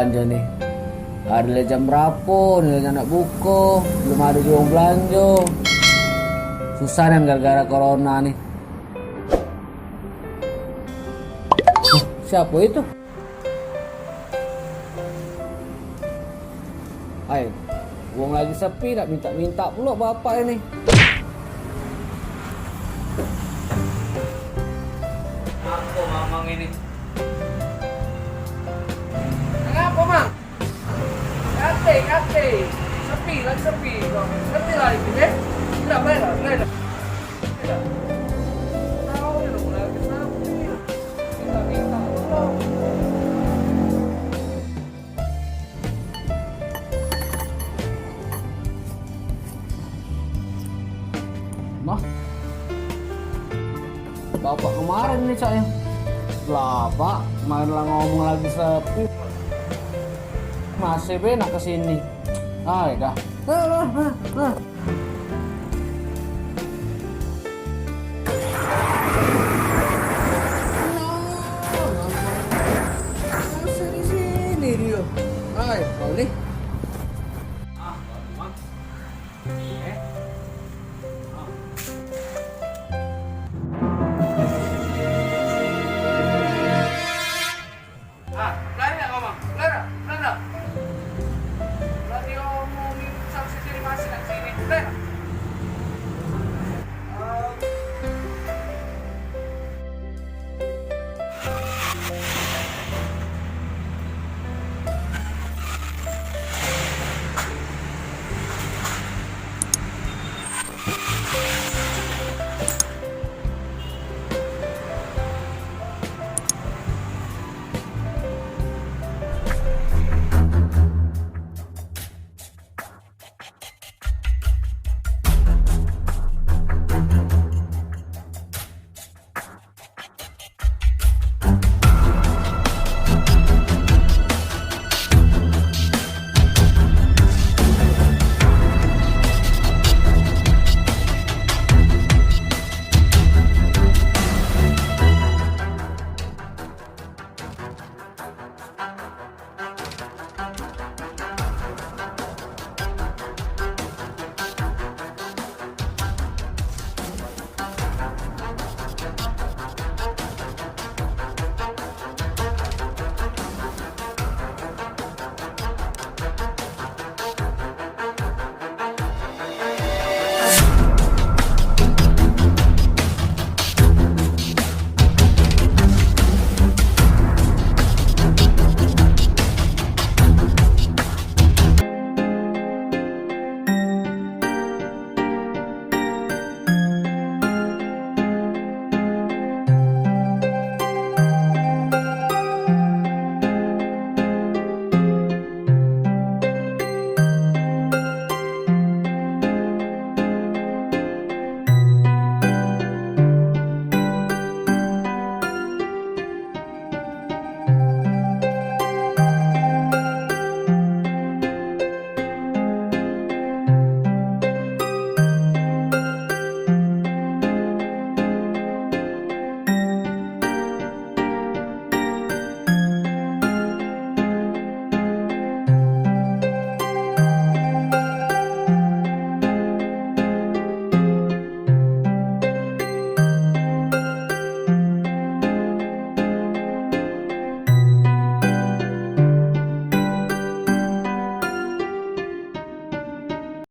belanja nih. Hari jam berapa, nilainya nak buka, belum ada uang belanja. Susah nih gara-gara corona nih. Siapa itu? Hai, uang lagi sepi, nak minta-minta pula bapak ini. Apa mamang ini? Kenapa mang? Kate, sepi, lagi sepi. Sepi lagi, ya? Tidak, boleh. Tahu ya, lagi sepi. Minta tolong. Mah, bapak kemarin nih saya. Lah pak, kemarin lah ngomong lagi sepi. Masih benak kesini. Ay dah. Masih di sini dia. Ay, kau nih. Bang. Belanja kau bang. Belanja. Lagi ngomongin saksi terima kasih sini.